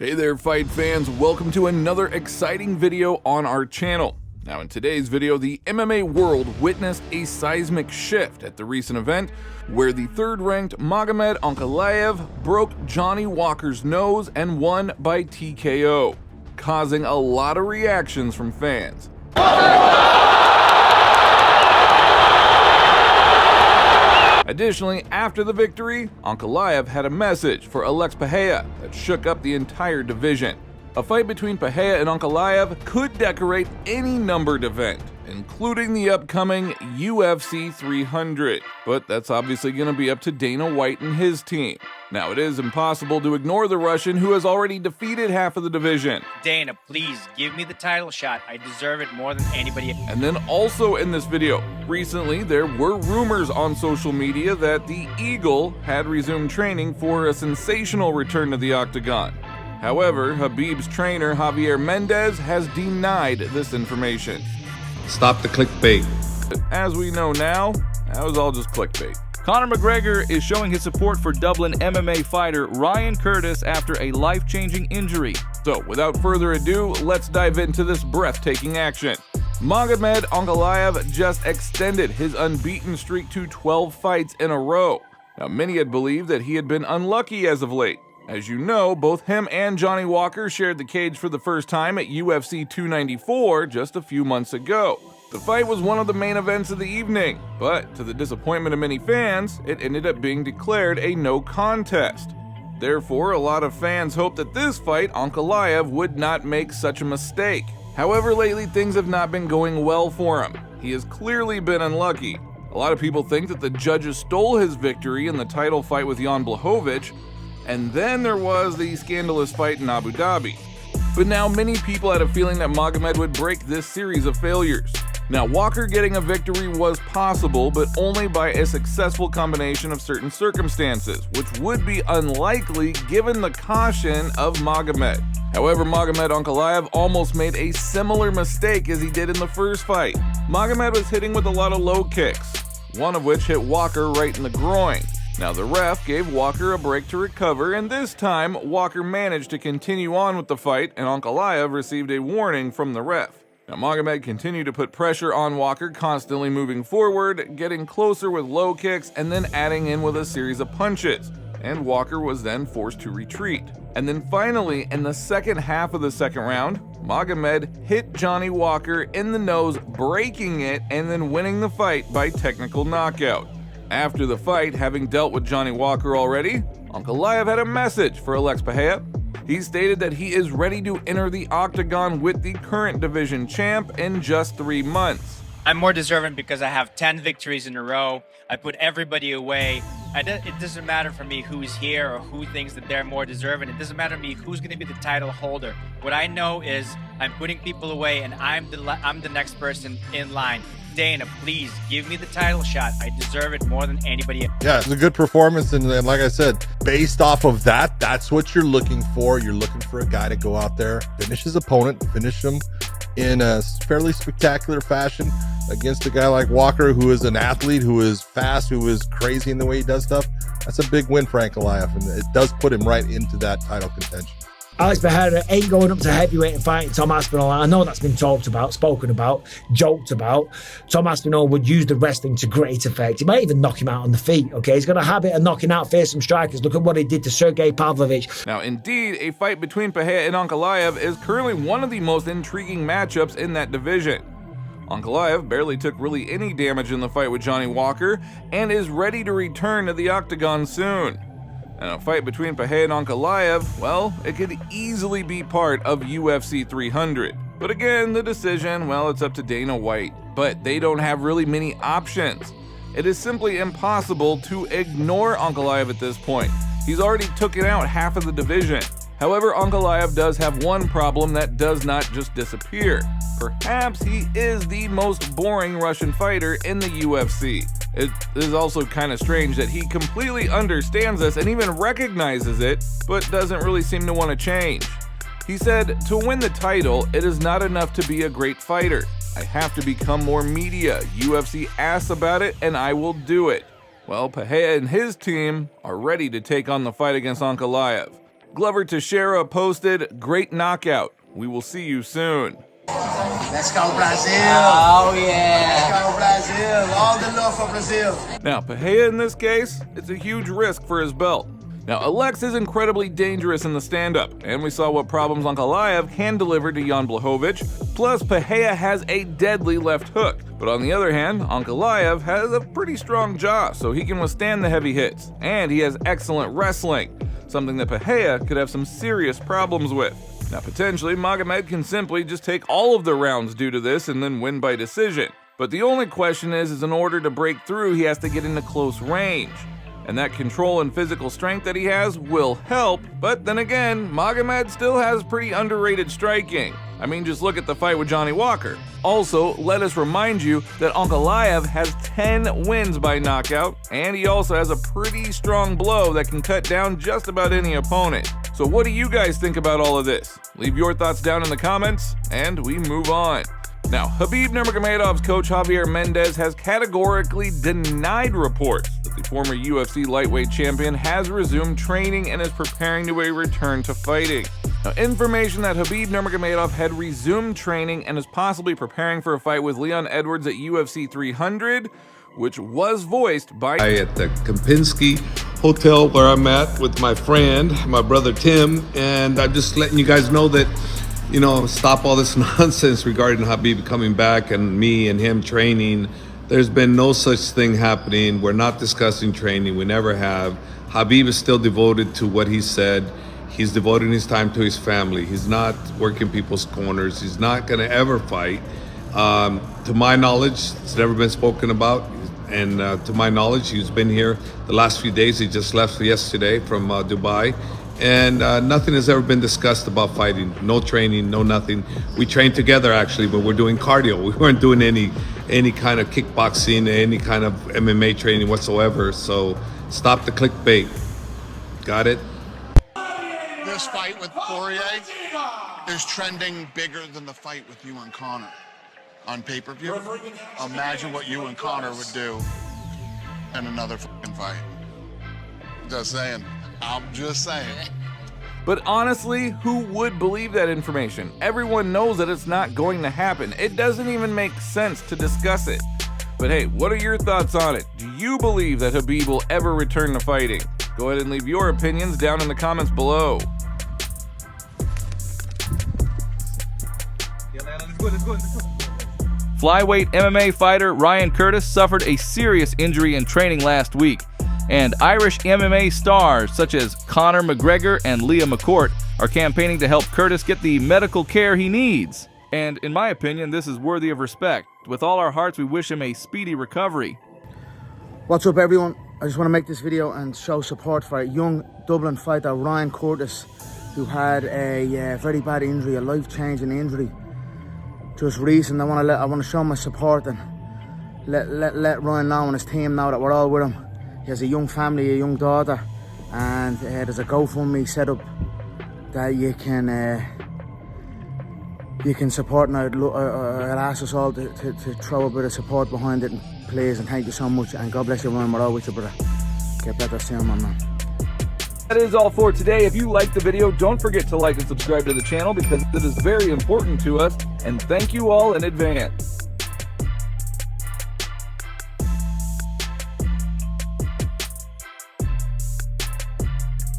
Hey there, fight fans. Welcome to another exciting video on our channel. Now in today's video, the MMA world witnessed a seismic shift at the recent event where the third-ranked Magomed Ankalaev broke Johnny Walker's nose and won by TKO, causing a lot of reactions from fans. Additionally, after the victory, Ankalaev had a message for Alex Pereira that shook up the entire division. A fight between Pereira and Ankalaev could decorate any numbered event, including the upcoming UFC 300, but that's obviously going to be up to Dana White and his team. Now, it is impossible to ignore the Russian who has already defeated half of the division. Dana, please give me the title shot. I deserve it more than anybody. And then also in this video, recently there were rumors on social media that the Eagle had resumed training for a sensational return to the Octagon. However, Khabib's trainer Javier Mendez has denied this information. Stop the clickbait. As we know now, that was all just clickbait. Conor McGregor is showing his support for Dublin MMA fighter Ryan Curtis after a life-changing injury. So, without further ado, let's dive into this breathtaking action. Magomed Ankalaev just extended his unbeaten streak to 12 fights in a row. Now, many had believed that he had been unlucky as of late. As you know, both him and Johnny Walker shared the cage for the first time at UFC 294 just a few months ago. The fight was one of the main events of the evening, but to the disappointment of many fans, it ended up being declared a no contest. Therefore, a lot of fans hoped that this fight, Ankalaev would not make such a mistake. However, lately things have not been going well for him. He has clearly been unlucky. A lot of people think that the judges stole his victory in the title fight with Jan Blachowicz, and then there was the scandalous fight in Abu Dhabi. But now many people had a feeling that Magommed would break this series of failures. Now, Walker getting a victory was possible, but only by a successful combination of certain circumstances, which would be unlikely given the caution of Magomed. However, Magomed Ankalaev almost made a similar mistake as he did in the first fight. Magomed was hitting with a lot of low kicks, one of which hit Walker right in the groin. Now, the ref gave Walker a break to recover, and this time, Walker managed to continue on with the fight, and Ankalaev received a warning from the ref. Now, Magommed continued to put pressure on Walker, constantly moving forward, getting closer with low kicks, and then adding in with a series of punches. And Walker was then forced to retreat. And then finally, in the second half of the second round, Magomed hit Johnny Walker in the nose, breaking it, and then winning the fight by technical knockout. After the fight, having dealt with Johnny Walker already, Ankalaev had a message for Alex Pereira. He stated that he is ready to enter the Octagon with the current division champ in just 3 months. I'm more deserving because I have 10 victories in a row. I put everybody away. It doesn't matter for me who's here or who thinks that they're more deserving. It doesn't matter to me who's going to be the title holder. What I know is I'm putting people away and I'm the next person in line. Dana, please give me the title shot. I deserve it more than anybody else. Yeah, it's a good performance, and like I said, based off of that, that's what you're looking for. You're looking for a guy to go out there, finish his opponent, finish him in a fairly spectacular fashion against a guy like Walker, who is an athlete, who is fast, who is crazy in the way he does stuff. That's a big win for Ankalaev, and it does put him right into that title contention. Alex Pereira ain't going up to heavyweight and fighting Tom Aspinall. I know that's been talked about, spoken about, joked about. Tom Aspinall would use the wrestling to great effect. He might even knock him out on the feet, okay? He's got a habit of knocking out fearsome strikers. Look at what he did to Sergey Pavlovich. Now, indeed, a fight between Pereira and Ankalaev is currently one of the most intriguing matchups in that division. Ankalaev barely took really any damage in the fight with Johnny Walker and is ready to return to the Octagon soon. And a fight between Pereira and Ankalaev, well, it could easily be part of UFC 300. But again, the decision, well, it's up to Dana White. But they don't have really many options. It is simply impossible to ignore Ankalaev at this point. He's already taken out half of the division. However, Ankalaev does have one problem that does not just disappear. Perhaps he is the most boring Russian fighter in the UFC. It is also kind of strange that he completely understands this and even recognizes it, but doesn't really seem to want to change. He said, "To win the title, it is not enough to be a great fighter. I have to become more media. UFC asks about it, and I will do it." Well, Pereira and his team are ready to take on the fight against Ankalaev. Glover Teixeira posted, "Great knockout. We will see you soon." Let's go Brazil! Oh yeah! Let's go Brazil! All the love for Brazil! Now, Pereira in this case, it's a huge risk for his belt. Now, Alex is incredibly dangerous in the stand-up, and we saw what problems Ankalaev can deliver to Jan Blachowicz. Plus, Pereira has a deadly left hook. But on the other hand, Ankalaev has a pretty strong jaw, so he can withstand the heavy hits. And he has excellent wrestling, something that Pereira could have some serious problems with. Now, potentially, Magommed can simply just take all of the rounds due to this and then win by decision. But the only question is in order to break through, he has to get into close range. And that control and physical strength that he has will help, but then again, Magommed still has pretty underrated striking. I mean, just look at the fight with Johnny Walker. Also, let us remind you that Ankalaev has 10 wins by knockout, and he also has a pretty strong blow that can cut down just about any opponent. So what do you guys think about all of this? Leave your thoughts down in the comments, and we move on. Now, Khabib Nurmagomedov's coach Javier Mendez has categorically denied reports that the former UFC lightweight champion has resumed training and is preparing to return to fighting. Now, information that Khabib Nurmagomedov had resumed training and is possibly preparing for a fight with Leon Edwards at UFC 300, which was voiced by at the Kempinski Hotel where I'm at with my friend, my brother Tim, and I'm just letting you guys know that, you know, stop all this nonsense regarding Khabib coming back and me and him training. There's been no such thing happening. We're not discussing training. We never have. Khabib is still devoted to what he said. He's devoting his time to his family. He's not working people's corners. He's not going to ever fight. To my knowledge, it's never been spoken about. And to my knowledge, he's been here the last few days. He just left yesterday from Dubai. And nothing has ever been discussed about fighting. No training, no nothing. We trained together actually, but we're doing cardio. We weren't doing any kind of kickboxing, any kind of MMA training whatsoever. So stop the clickbait. Got it? This fight with Poirier is trending bigger than the fight with you and Conor on pay-per-view. Imagine what you and Conor would do in another fucking fight. Just saying. I'm just saying. But honestly, who would believe that information? Everyone knows that it's not going to happen. It doesn't even make sense to discuss it. But hey, what are your thoughts on it? Do you believe that Khabib will ever return to fighting? Go ahead and leave your opinions down in the comments below. Flyweight MMA fighter Ryan Curtis suffered a serious injury in training last week, and Irish MMA stars such as Conor McGregor and Leah McCourt are campaigning to help Curtis get the medical care he needs. And in my opinion, this is worthy of respect. With all our hearts, we wish him a speedy recovery. What's up, everyone? I just want to make this video and show support for a young Dublin fighter, Ryan Curtis, who had a very bad injury, a life-changing injury just recent. I want to show my support and let Ryan know and his team know that we're all with him. He has a young family, a young daughter, and there's a GoFundMe set up that you can support, and I'd ask us all to throw a bit of support behind it, please, and thank you so much, and God bless you, Ryan. We're all with you, brother. Get better soon, my man. That is all for today. If you liked the video, don't forget to like and subscribe to the channel because it is very important to us, and thank you all in advance.